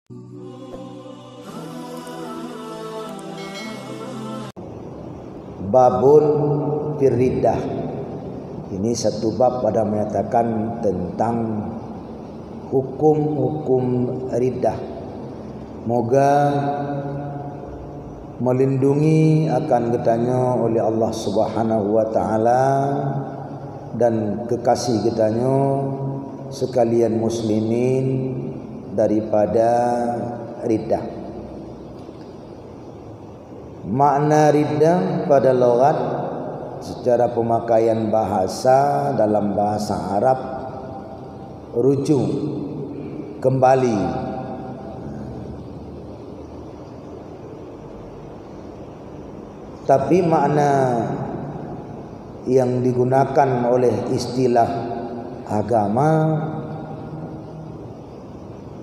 Babun firriddah. Ini satu bab pada menyatakan tentang hukum-hukum riddah. Moga melindungi akan getanya oleh Allah Subhanahu wa taala dan kekasih getanya sekalian muslimin daripada riddah. Makna riddah pada logat secara pemakaian bahasa dalam bahasa Arab rujuk, kembali. Tapi makna yang digunakan oleh istilah agama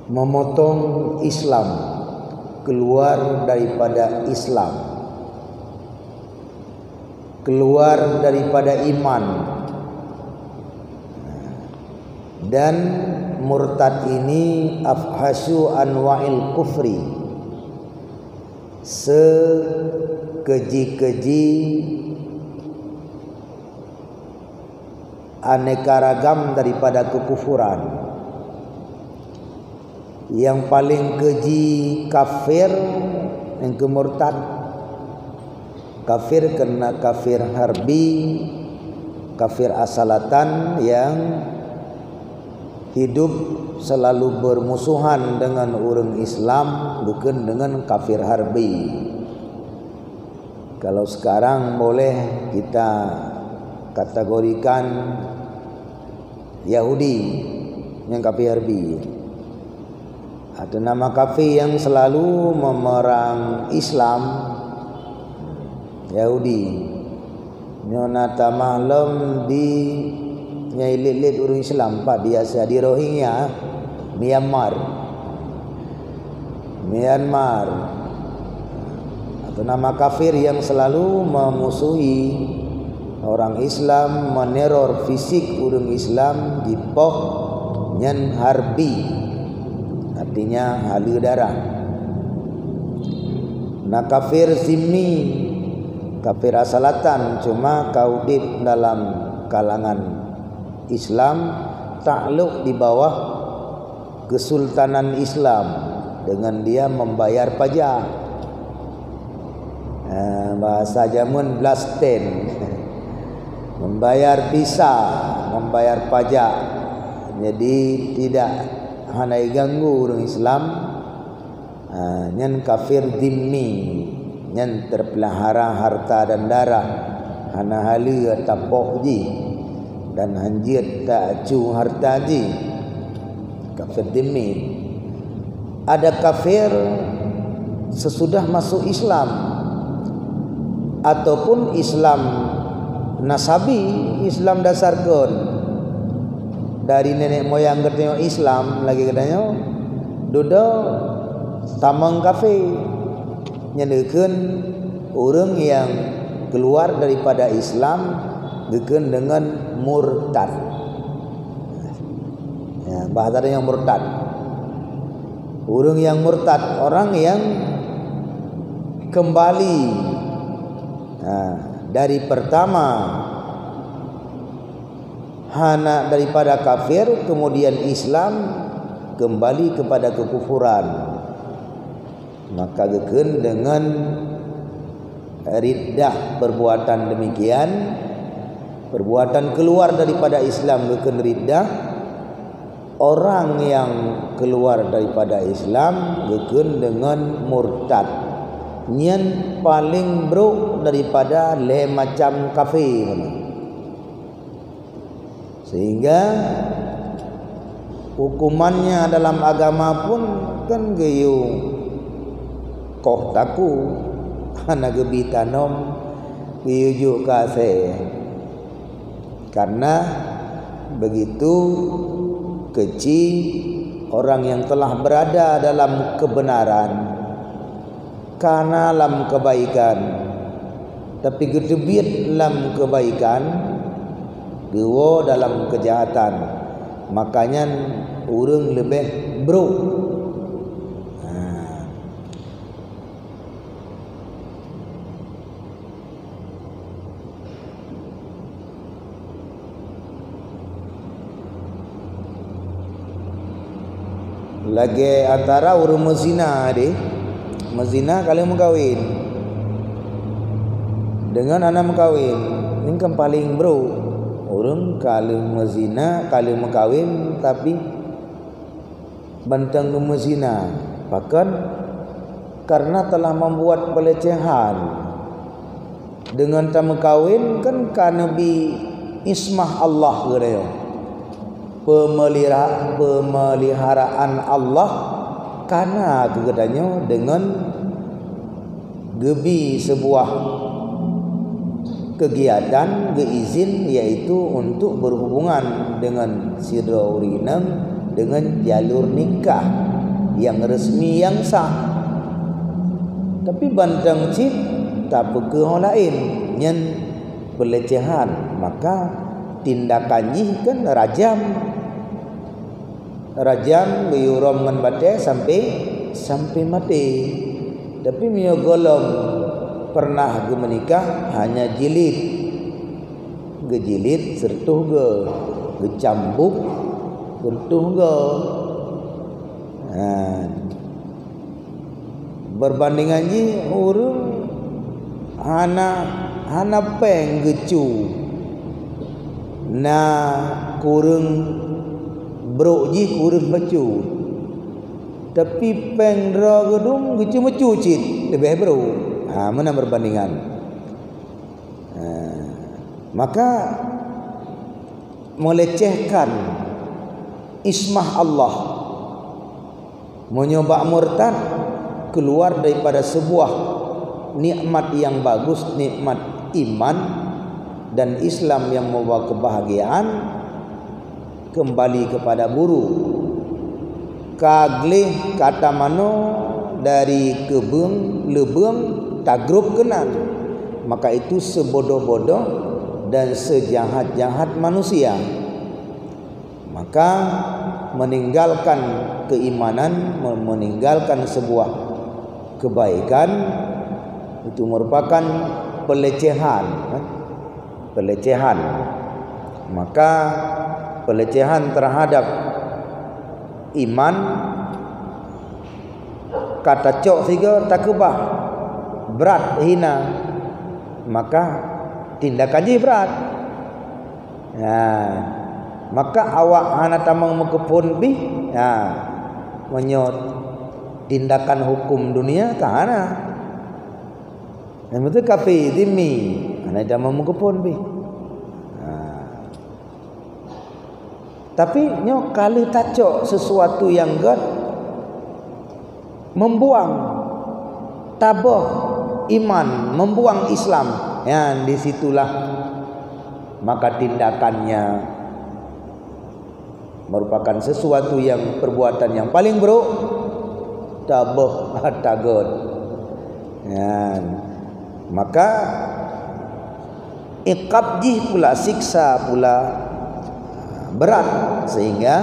memotong Islam, keluar daripada Islam, keluar daripada iman. Dan murtad ini afhasu anwa'il kufri, sekeji-keji aneka ragam daripada kekufuran. Yang paling keji kafir, yang kemurtad. Kafir kena kafir harbi, kafir asalatan yang hidup selalu bermusuhan dengan orang Islam, bukan dengan kafir harbi. Kalau sekarang boleh kita kategorikan Yahudi yang kafir harbi. Ada nama kafir yang selalu memerang Islam, Yahudi. Nyonata malam di nyailit-lit orang Islam pak biasa di Rohingya, Myanmar. Atau nama kafir yang selalu memusuhi orang Islam, meneror fisik orang Islam di poh nyen harbi, artinya halu darah. Nah kafir zimmi, kafir asalatan, cuma kaudip dalam kalangan Islam, takluk di bawah Kesultanan Islam dengan dia membayar pajak. Bahasa jamun blasten, membayar visa, membayar pajak. Jadi tidak hanai ganggu orang Islam. Nyen kafir dhimmi, nyen terpelihara harta dan darah, hana halu tapoh ji dan hanjir tak acu harta ji. Kafir dhimmi. Ada kafir sesudah masuk Islam ataupun Islam nasabi, Islam dasarkan dari nenek moyang katanya Islam lagi katanya duda tamang kafir. Nyenekeun orang yang keluar daripada Islam gekeun dengan murtad. Ya, bahasa yang murtad. Orang yang murtad, orang yang kembali dari pertama hana daripada kafir, kemudian Islam, kembali kepada kekufuran. Maka gekeun dengan riddah perbuatan demikian, perbuatan keluar daripada Islam gekeun riddah. Orang yang keluar daripada Islam gekeun dengan murtad. Nyen paling buruk daripada le macam kafir. Sehingga hukumannya dalam agama pun kan geyu koh taku anak gebitanom geyu kase. Karena begitu kecil orang yang telah berada dalam kebenaran, karena dalam kebaikan, tapi gedebit dalam kebaikan, gewo dalam kejahatan. Makanya orang lebih bro lagi antara orang mezina deh, mezina kalau mengkawin dengan anak mengkawin, ini kan paling bro. Orang kalau mezina kalau mengkawin tapi bantang mezina, bahkan karena telah membuat pelecehan dengan tak mengkawin kan karena bi ismah Allah gitu. Pemeliharaan Allah karena kegadanya dengan gebi sebuah kegiatan geizin, yaitu untuk berhubungan dengan si Rinam dengan jalur nikah yang resmi yang sah. Tapi bantang cip tak perkara lain yang pelecehan, maka tindakannya kan rajam biuram ngan bate sampai mati. Tapi mio golong pernah ge menikah hanya jilid sertuh ge cambuk bentuh ge. Berbandingan ji urang hana peng gecu na kurang bro ji kurang bacu, tapi peng dra gedung gecu mecu cit lebih bro. Mana berbandingan? Maka melecehkan ismah Allah, menyoba murtad, keluar daripada sebuah nikmat yang bagus, nikmat iman dan Islam yang membawa kebahagiaan, kembali kepada buruk. Kaglih kata mano dari kebeng lebeng tagrub kenal, maka itu sebodoh-bodoh dan sejahat-jahat manusia. Maka meninggalkan keimanan, meninggalkan sebuah kebaikan itu merupakan pelecehan. Maka pelecehan terhadap iman, kata cok siga takubah berat hina, maka tindakannya berat. Maka awak hana tamang mekepun bi menyot tindakan hukum dunia kahana. Yang betul kafe dimi hana tamang mekepun bi. Tapi nyo kalau tacok sesuatu yang god membuang tabah iman, membuang Islam, yang disitulah maka tindakannya merupakan sesuatu yang perbuatan yang paling buruk, tabah tagot. Maka iqabji pula, siksa pula berat, sehingga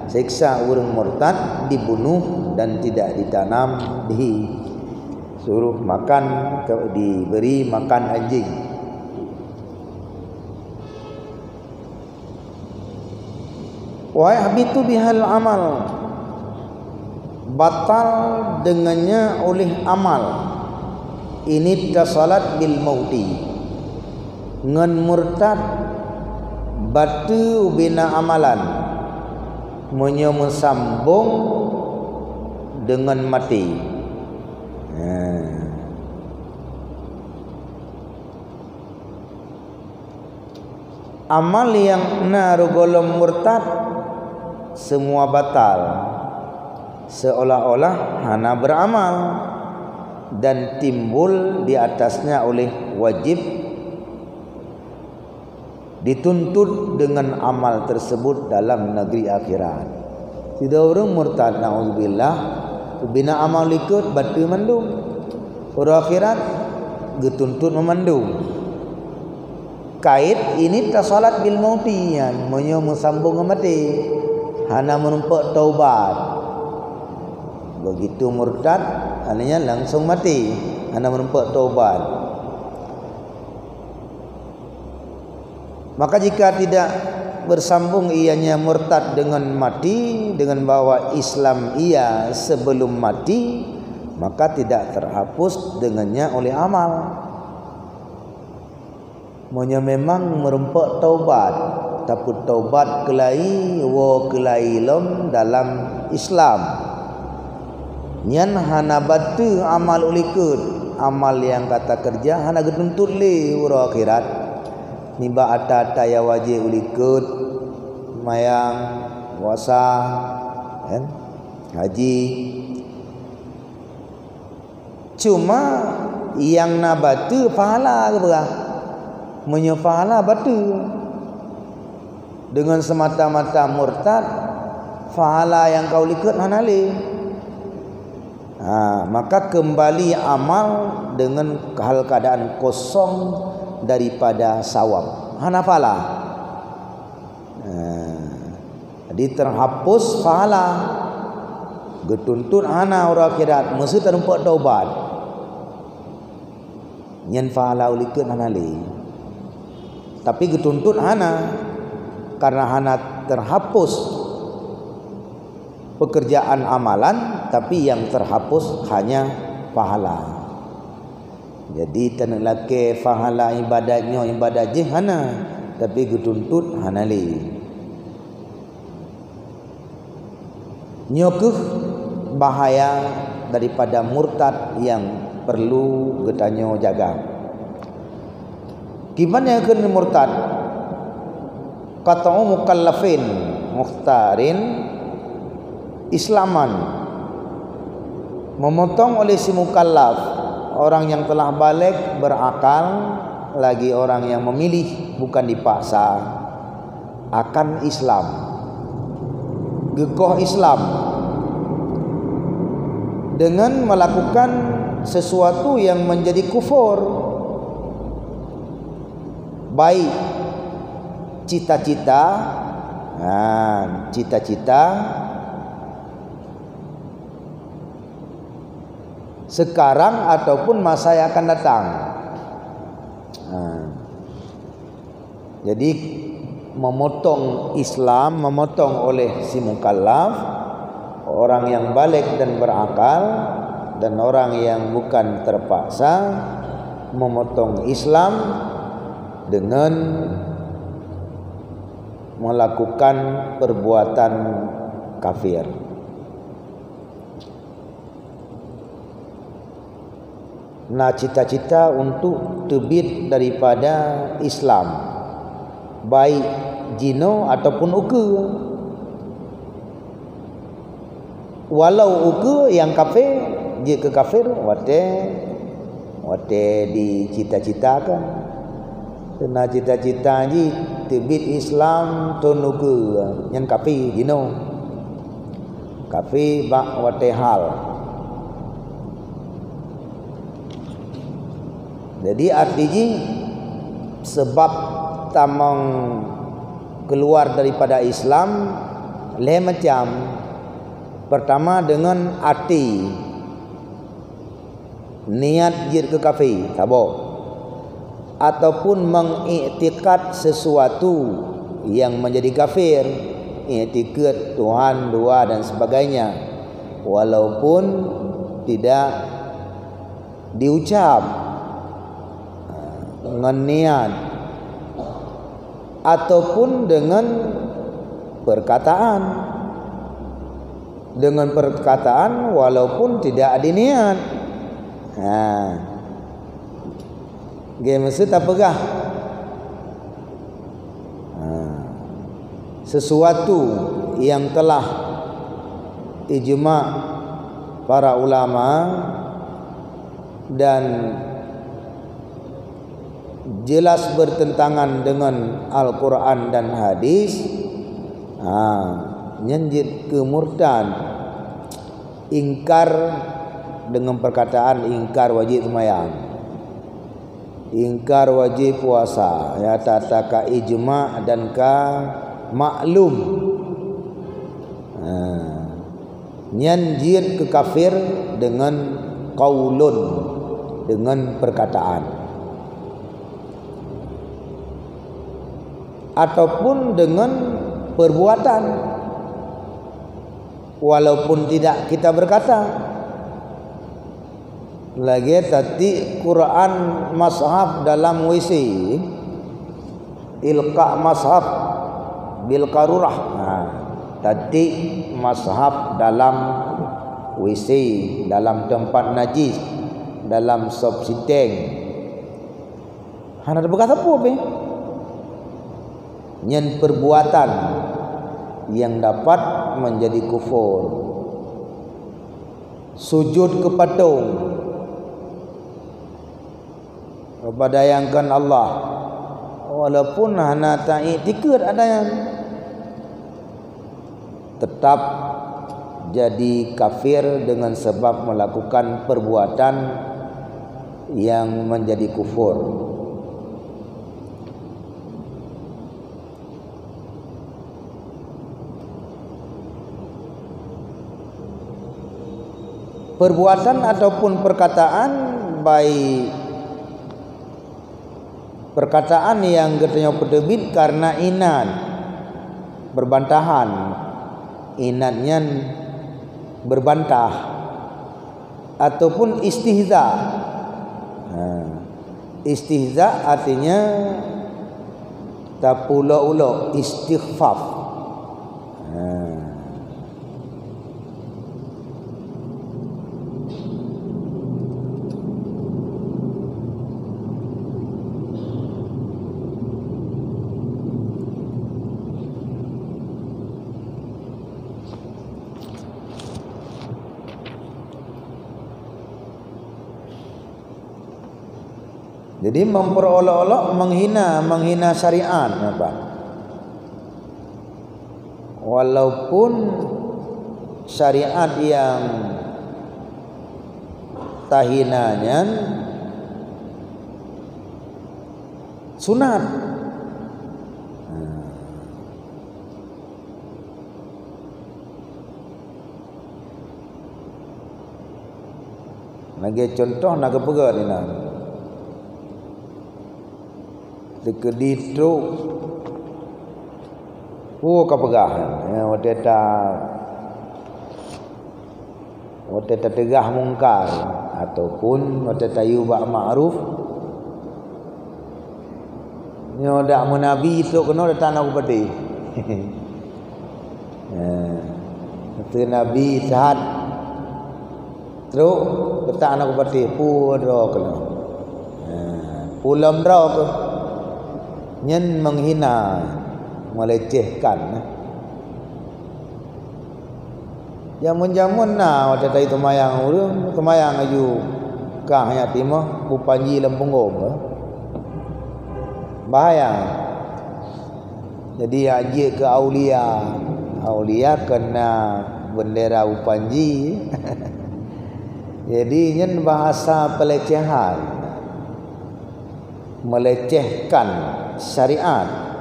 siksa orang murtad dibunuh dan tidak ditanam, disuruh makan, diberi makan anjing. Wa yahbitu bihal amal, batal dengannya oleh amal. Ini tasalat bil mauti, ngan murtad batu bina amalan, menyambung dengan mati. Amal yang narugolom murtad semua batal, seolah-olah hana beramal dan timbul di atasnya oleh wajib dituntut dengan amal tersebut dalam negeri akhirat. Tidak orang murtad naudzubillah bina amal ikut batu mandum, orang akhirat dituntut memandum. Kait ini tasalat bil mauti, yang menyambung mati, hana menumpak taubat. Begitu murtad hanya langsung mati, hana menumpak taubat. Maka jika tidak bersambung ianya murtad dengan mati, dengan bawa Islam ia sebelum mati, maka tidak terhapus dengannya oleh amal. Monya memang merempak taubat, tapi taubat kelai wa kelai lom dalam Islam. Nyan hana batu amal ulikut, amal yang kata kerja hana getuntut le ura akhirat. Niba ata ya wajib ulikut mayang puasa kan, haji. Cuma yang nabatu pahala ke berah? Menyepahala batu dengan semata-mata murtad, pahala yang kau likut hanali. Maka kembali amal dengan hal keadaan kosong daripada sawab, hana pahala. Jadi terhapus pahala, getuntut hana orang akhirat mesti terempat taubat. Nyen pahala ulikut hanali. Tapi getuntut hana, karena hana terhapus pekerjaan amalan, tapi yang terhapus hanya pahala. Jadi tanah laki pahala ibadahnya ibadah je hana, tapi getuntut hana li. Nyokuh bahaya daripada murtad yang perlu getanyo jaga. Gimana akan murtad? Kata mukallafin mukhtarin islaman, memotong oleh si mukallaf, orang yang telah balik berakal, lagi orang yang memilih bukan dipaksa, akan Islam, gekoh Islam dengan melakukan sesuatu yang menjadi kufur. Baik cita-cita sekarang ataupun masa yang akan datang. Jadi memotong Islam, memotong oleh si mukallaf, orang yang balik dan berakal, dan orang yang bukan terpaksa, memotong Islam dengan melakukan perbuatan kafir. Nah, cita-cita untuk terbit daripada Islam, baik jino ataupun uke. Walau uke yang kafir, jika kafir wate dicita-citakan. Kena cita-cita ji terbit Islam tonuke yang kafir jino. Kafir bak wate hal. Jadi artinya sebab tamang keluar daripada Islam le macam. Pertama dengan hati, niat jid ke kafir tabok, ataupun mengiktikad sesuatu yang menjadi kafir, iktikad Tuhan dua dan sebagainya, walaupun tidak diucap dengan niat, ataupun dengan perkataan, walaupun tidak ada niat. Maksud apakah? Sesuatu yang telah ijma' para ulama dan jelas bertentangan dengan Al-Quran dan hadis, nyenjit ke murtad, ingkar dengan perkataan ingkar wajib sembahyang, ingkar wajib puasa, ya tata ka ijma' dan ka maklum, nyenjit ke kafir dengan qaulun, dengan perkataan. ataupun dengan perbuatan, walaupun tidak kita berkata. Lagi tadi Quran mushaf dalam WC, ilqa mushaf bil qarurah. Tadi mushaf dalam WC, dalam tempat najis, dalam sop siteng. Hana berkata apa be? Nyen perbuatan yang dapat menjadi kufur. Sujud ke patung, bayangkan Allah, walaupun hana ta'ikad ada yang tetap jadi kafir dengan sebab melakukan perbuatan yang menjadi kufur. Perbuatan ataupun perkataan, baik perkataan yang katanya pedebit karena inat, berbantahan, inatnya berbantah, ataupun istihza. Istihza artinya tapulo-ulo, istighfaf. Jadi memperolok-olok, menghina syariat, apa? Walaupun syariat yang tahinanya sunat. Lagi contoh nak kepegat ni nak. Dekeditro kapegahan ya, wateta tegah mungkar ataupun wateta yubak ma'ruf nyodak menabi itu kena datang aku pati. Itu nabi sahat terus datang aku pati pura kena pulam draw ke nyen menghina, melecehkan. Jamun-jamun na wata itu mayang urang, temayang aju kah nya timah bupanji lempungom. Bahaya. Jadi haji ke aulia, aulia kena bendera upanji. Jadi nyen bahasa pelecehan, melecehkan syariat,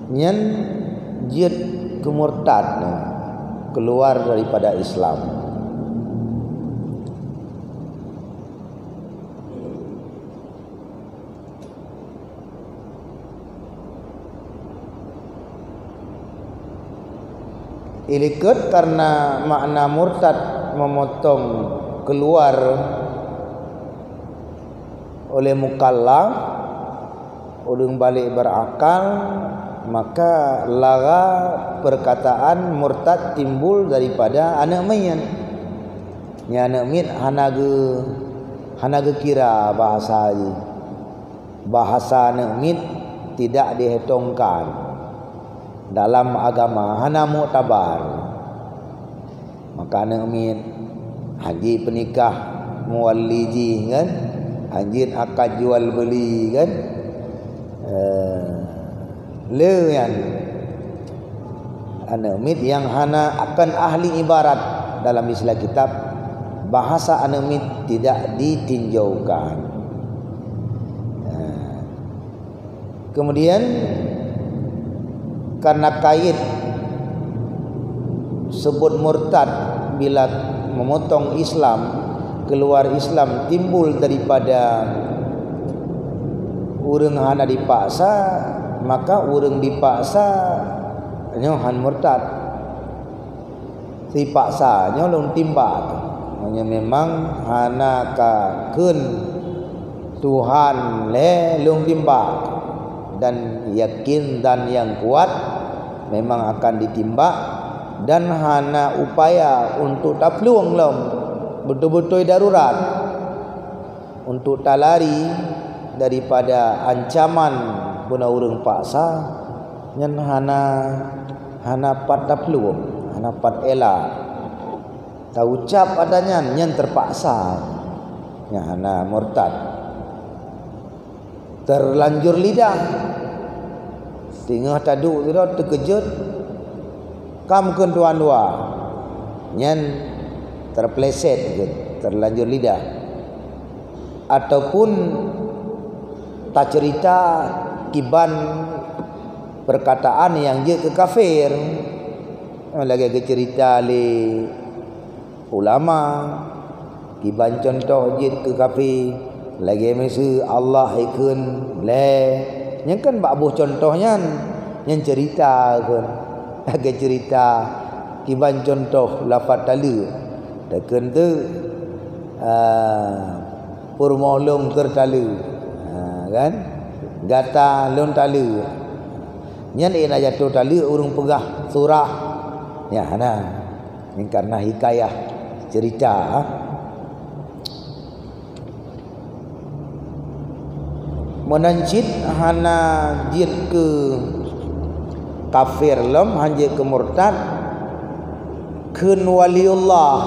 nyen jid kemurtad, keluar daripada Islam. Ilikut karena makna murtad memotong keluar oleh mukallaf, ulung balik berakal, maka lara perkataan murtad timbul daripada anak mayan. Nya anak mit hanaga kira bahasa ini. Bahasa anak mit tidak dihitungkan dalam agama, hana mu'tabar. Maka anak mit haji penikah muwalliji kan, haji akad jual beli kan. Leyan anemit yang hana akan ahli ibarat dalam istilah kitab, bahasa anemit tidak ditinjaukan. Kemudian karena kait sebut murtad bila memotong Islam, keluar Islam timbul daripada urang hana dipaksa, maka urang dipaksa nyohan murtad. Si paksa nyolong timba tu. Hanya memang hana ka keun Tuhan le lung timba dan yakin dan yang kuat memang akan ditimba dan hana upaya untuk tapluang lom betul-betul darurat untuk talari daripada ancaman guna urang paksa nyen hana pat tapluang hana pat ela tau ucap adanya nyen terpaksa nya hana murtad terlanjur lidah tengah taduk tu terkejut kam keun tuan dua nyen terpleset gitu, terlanjur lidah ataupun tak cerita kiban perkataan yang je ke kafir lagi ke cerita li ulama kiban contoh je ke kafir lagi mesti Allah ikun le yang kan babuh contohnya yang cerita kan lagi cerita kiban contoh lafaz tala dekan tu purmolong tertala kan gata lon tala nyen ina jatuh tala urang pegah surah ya nah ini karena hikayah cerita menancit hana jid ke kafir lom hanje ke murtad keun waliullah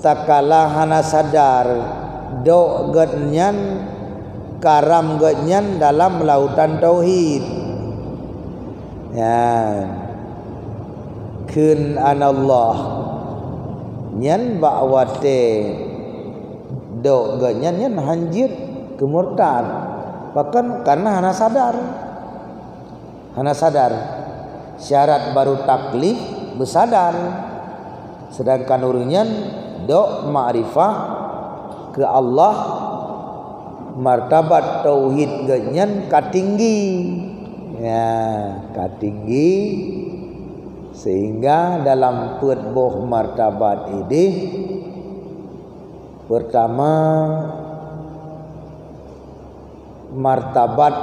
takala hana sadar do getnyan karam getnyan dalam lautan tauhid ya keun anallah nyan bakwate do getnyan nyan hanjir ke murtad bahkan karena hana sadar syarat baru taklif bersadar sedangkan urangnya do ma'rifah ke Allah martabat tauhid genyan katinggi ya katinggi sehingga dalam perboh martabat ini pertama martabat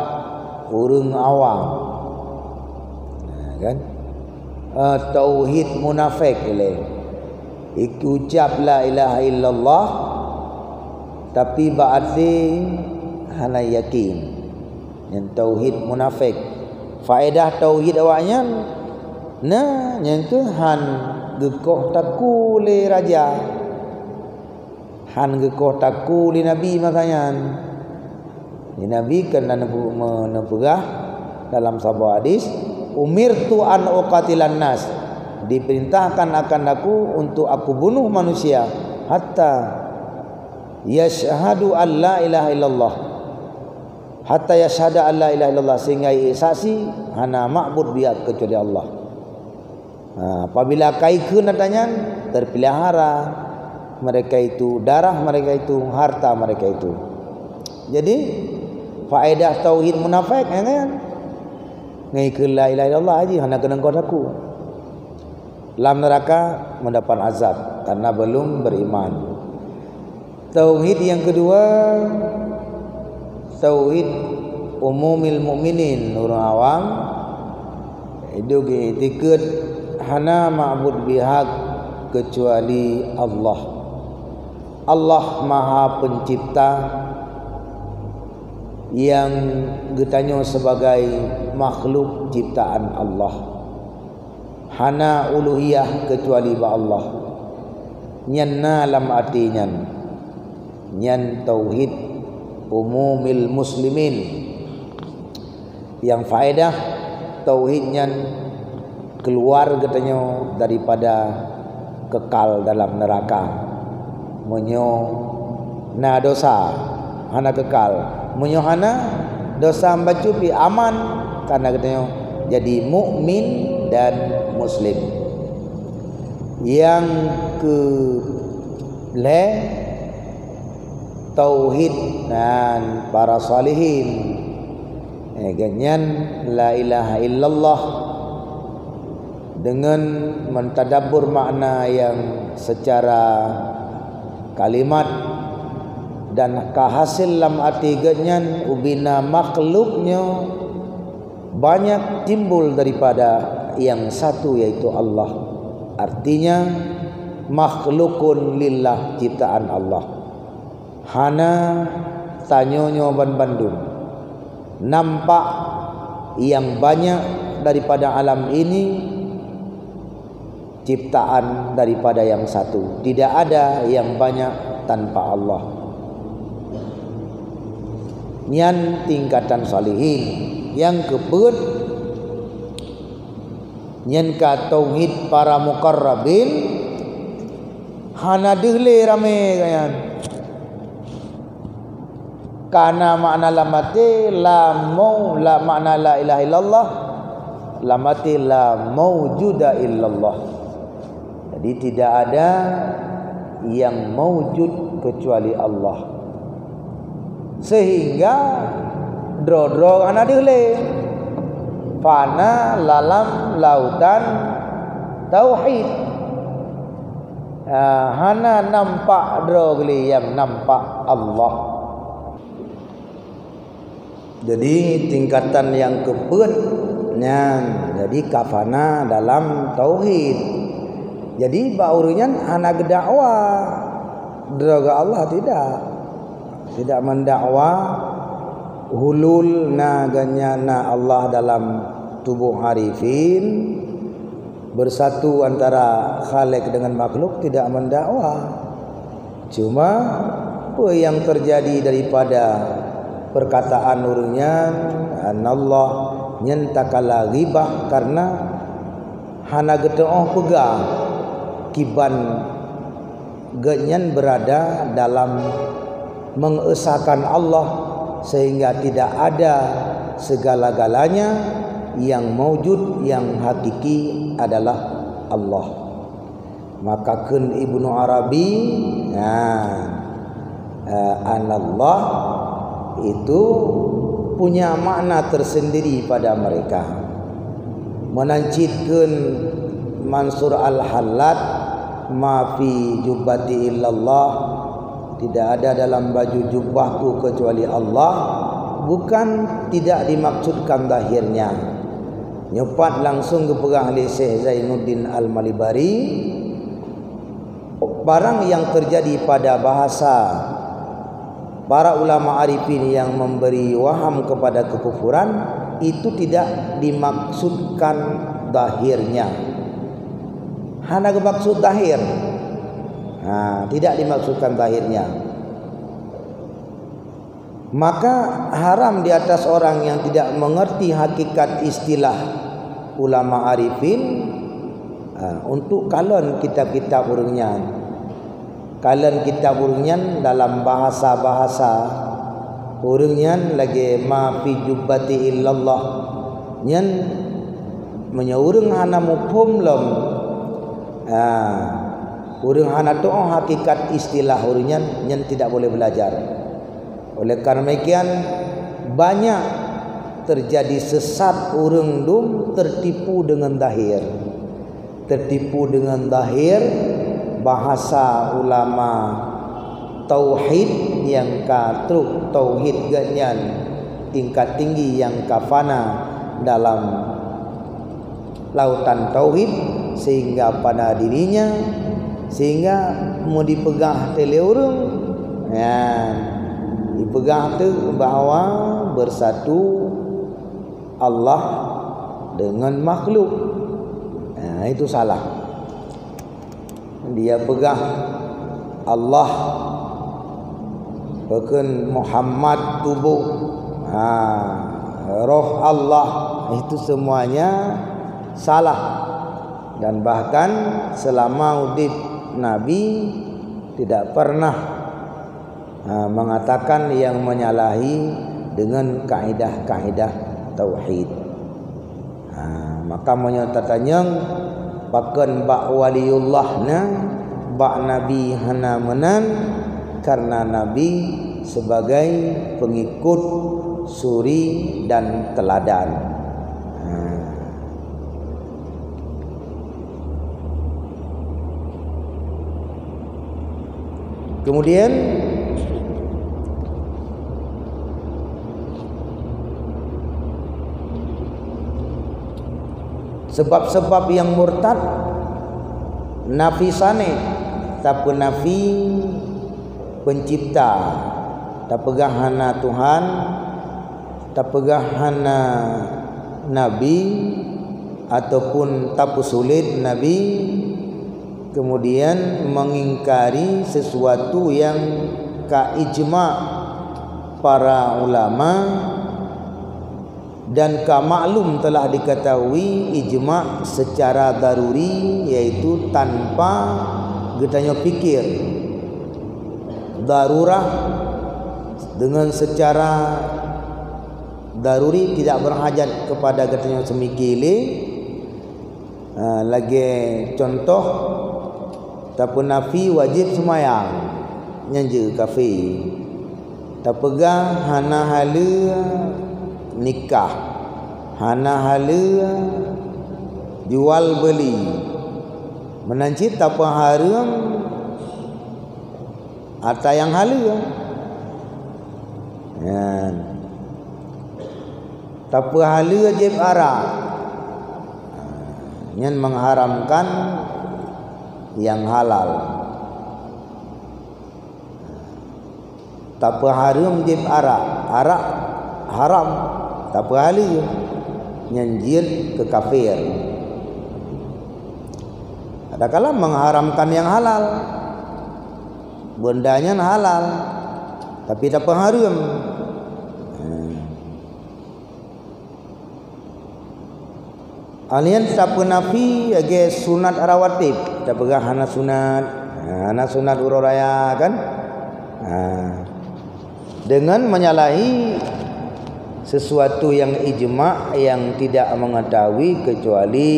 urang awam kan tauhid munafik le iku ucap la ilaha illallah tapi berarti hana yakin yang tauhid munafik faedah tauhid awaknya nah yang tu han gekoh taku le raja han gekoh taku le nabi makanya ni nabi kena menepugah dalam sebuah hadis umirtu an uqatilan nas diperintahkan akan aku untuk aku bunuh manusia hatta yashhadu an la ilaha illallah hatta yashhadu an la ilaha illallah sehingga saksi hana ma'bud biak kecuali Allah. Apabila kaikun adanya terpelihara mereka itu, darah mereka itu, harta mereka itu. Jadi faedah tauhid munafik kan ngai ke la ilaha illallah aja hana kena kau aku dalam neraka mendapat azab karena belum beriman. Tauhid yang kedua tauhid umumil mukminin orang awam itu itikad hana ma'bud bihaq kecuali Allah. Allah Maha Pencipta yang getanyo sebagai makhluk ciptaan Allah. Hana uluhiyah kecuali ba Allah. Nyan lam artinya nyan tauhid umumil muslimin yang faedah tauhidnya keluar getanyo daripada kekal dalam neraka. Menyo na dosa hana kekal, menyo hana dosa bacupi aman karena katanya jadi mukmin dan muslim. Yang ke tauhid dan para salihin ganyan la ilaha illallah dengan mentadabbur makna yang secara kalimat dan kahasil lam arti ganyan ubina makhluknya banyak timbul daripada yang satu yaitu Allah. Artinya makhlukun lillah, ciptaan Allah. Hana tanyonyo Bandung nampak yang banyak daripada alam ini ciptaan daripada yang satu. Tidak ada yang banyak tanpa Allah. Nian tingkatan salihin. Yang keempat, nyen ka tauhid para muqarrabin hana dehle rame kayan. Karena makna lamati la mau la makna la ilaha illallah lamati la maujuda illallah. Jadi tidak ada yang maujud kecuali Allah. Sehingga dro-dro ana dehle fana lalam lautan tauhid. Hana nampak dro geli yang nampak Allah. Jadi tingkatan yang keempatnya jadi kafana dalam tauhid. Jadi baurunya hana gedakwa droga Allah tidak mendakwa hulul naganya na Allah dalam tubuh arifin, bersatu antara khalik dengan makhluk, tidak mendakwa. Cuma apa yang terjadi daripada perkataan urunyan Allah nyentakala ghibah karena hana gedooh pegang kiban genyan berada dalam mengesahkan Allah, sehingga tidak ada segala-galanya yang maujud, yang hakiki adalah Allah. Maka kun Ibnu Arabi anallah itu punya makna tersendiri pada mereka. Menancitkan Mansur Al-Hallat ma fi jubbati illallah, tidak ada dalam baju jubahku kecuali Allah, bukan tidak dimaksudkan zahirnya. Nyepat langsung kepegang oleh Syekh Zainuddin Al-Malibari, barang yang terjadi pada bahasa para ulama arifin yang memberi waham kepada kekufuran itu tidak dimaksudkan zahirnya. Hana maksud zahir. Tidak dimaksudkan zahirnya. Maka haram di atas orang yang tidak mengerti hakikat istilah ulama arifin untuk kalon kitab-kitab urunyan. Kalon kitab urunyan dalam bahasa-bahasa urunyan lagi ma fi jubbati illallah nyen menyaurung hana mufhum lom. Urang hana tu hakikat istilah urunyan yang tidak boleh belajar. Oleh karena demikian banyak terjadi sesat urang dum tertipu dengan zahir. Tertipu dengan zahir bahasa ulama tauhid yang katruk tauhid ganyan tingkat tinggi yang kafana dalam lautan tauhid, sehingga pada dirinya sehingga mau dipegang tele urang dipegang tu bahawa bersatu Allah dengan makhluk. Itu salah. Dia pegang Allah bahkan Muhammad tubuh roh Allah, itu semuanya salah. Dan bahkan selama hidup Nabi tidak pernah mengatakan yang menyalahi dengan kaidah-kaidah tauhid. Maka menyatakannya pakan bak waliullahna bak Nabi hana menan, karena Nabi sebagai pengikut suri dan teladan. Kemudian sebab-sebab yang murtad nafisane tapi nafi pencipta, tak pegang hana Tuhan, tak pegang hana nabi ataupun tak sulit nabi, kemudian mengingkari sesuatu yang ka ijma' para ulama dan ka maklum telah diketahui ijma' secara daruri, yaitu tanpa getanya pikir, darurah dengan secara daruri, tidak berhajat kepada getanya semikili. Lagi contoh tapi nafi wajib semayang nyanje kafe, tak pegang hana hala nikah, hana hala jual beli, menancit tak haram harta yang hala ya. Tak hala wajib arak, yang mengharamkan yang halal. Tak haram jib arak, arak haram, tak halal nyanjir ke kafir. Adakala mengharamkan yang halal, bendanya halal tapi tak haram. Alian tak nafi age sunat rawatib, tak pegang hana sunat ururaya kan. Dengan menyalahi sesuatu yang ijma' yang tidak mengetahui kecuali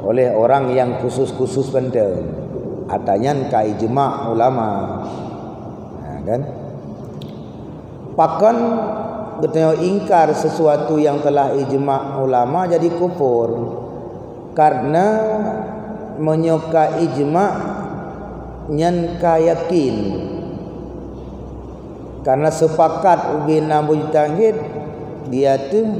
oleh orang yang khusus-khusus penting, atanya ka ijma' ulama kan. Pakan betulnya ingkar sesuatu yang telah ijma' ulama jadi kufur, karena menyoka ijma' nyan ka yakin, karena sepakat ubina mujtahid dia tu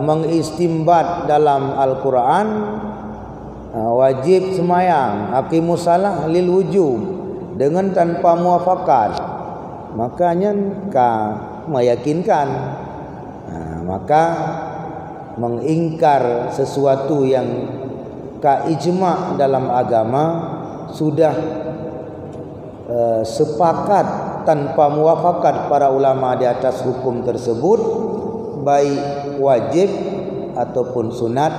mengistimbat dalam Al-Quran wajib semayang aqimus salah lil wujub dengan tanpa muafakat, makanya ka meyakinkan. Maka mengingkar sesuatu yang ka ijma' dalam agama sudah sepakat tanpa muafakat para ulama di atas hukum tersebut, baik wajib ataupun sunat,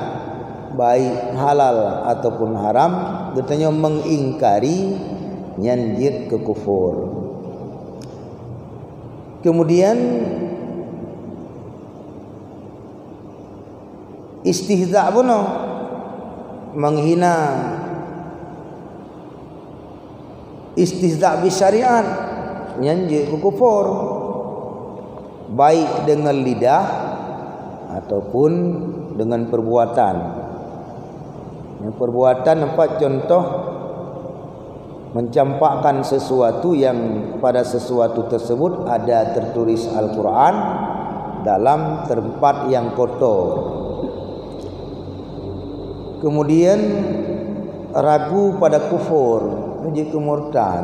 baik halal ataupun haram, katanya mengingkari nyanjir ke kufur. Kemudian istihza' pun menghina, istihza' bisyariat nyanjir ke kufur, baik dengan lidah ataupun dengan perbuatan. Yang perbuatan empat contoh: mencampakkan sesuatu yang pada sesuatu tersebut ada tertulis Al-Quran dalam tempat yang kotor. Kemudian ragu pada kufur, menjadi murtad.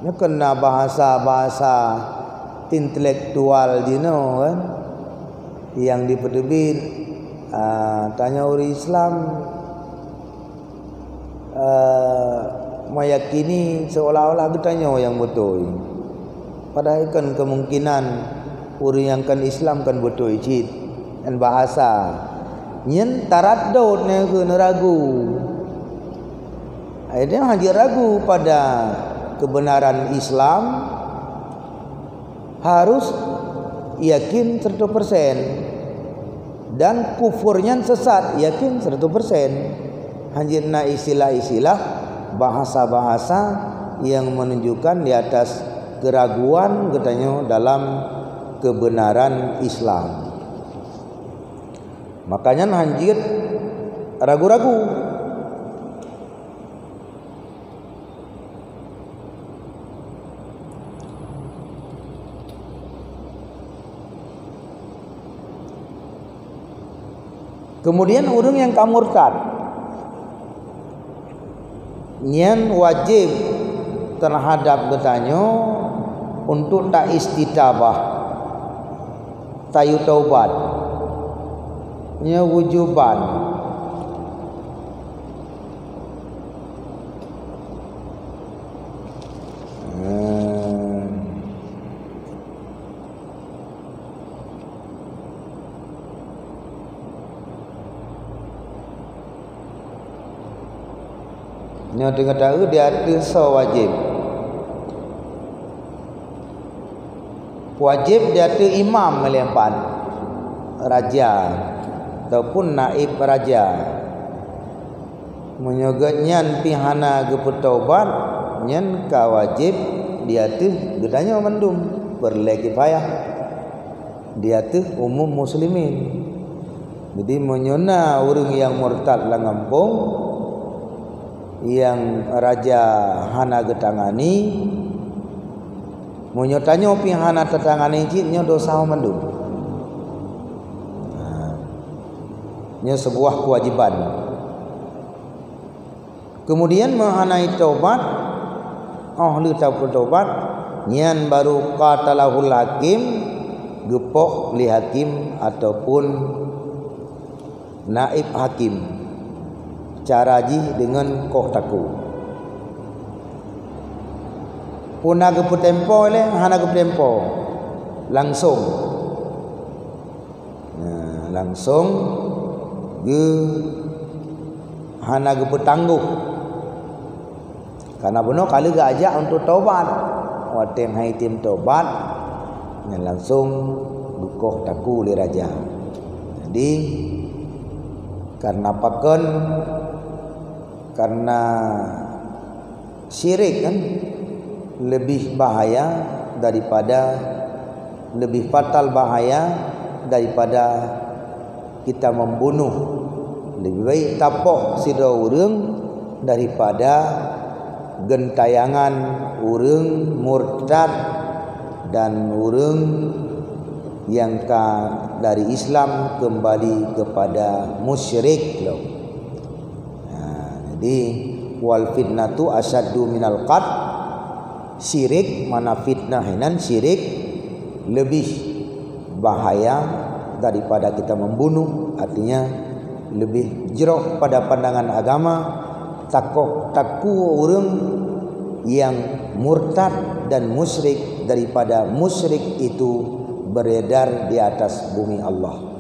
Ini kena bahasa-bahasa intelektual kan, yang diperbit. Tanya orang Islam meyakini seolah-olah bertanya yang betul, padahal kan kemungkinan orang yang kan Islam kan betul icit dan bahasa nyen taraddud ne ke ragu, akhirnya hanya ragu pada kebenaran Islam, harus yakin 100%, dan kufurnya sesat yakin 100%. Hanya istilah-istilah bahasa-bahasa yang menunjukkan di atas keraguan katanya dalam kebenaran Islam. Makanya hanjit ragu-ragu. Kemudian orang yang kamurtad nyen wajib terhadap katanya untuk tak istitabah tayu taubat nya wujuban. Nya dengan tahu dia ada wajib. Wajib dia ada imam melempan raja ataupun naib raja. Menyogat nyan pihana geput taubat nyan ka wajib dia tu gedanya mendum berle kifayah. Dia tu umum muslimin. Jadi menyona orang yang murtad lah ngampung yang raja hana getangani monyotanyo pi hana tetangani jinnya dosa mandum. Nya sebuah kewajiban. Kemudian mengenai taubat, ahli taubat nyan baru qatalahul hakim gepok li hakim ataupun naib hakim. Cara ji dengan kok taku. Puna ke tempo le hana ke tempo langsung. Nah, langsung ge hana ke tangguh. Karena benar kali gak ajak untuk taubat. Watem hai tim taubat yang langsung dukoh taku li raja. Jadi karena paken karena syirik kan lebih bahaya daripada lebih fatal bahaya daripada kita membunuh. Lebih baik tapoh sida urang daripada gentayangan urang murtad dan urang yang dari Islam kembali kepada musyrik loh. Jadi wal fitnatu asyaddu minal qat. Syirik mana fitnah hinan syirik lebih bahaya daripada kita membunuh. Artinya lebih jerok pada pandangan agama. Taku orang yang murtad dan musyrik daripada musyrik itu beredar di atas bumi Allah.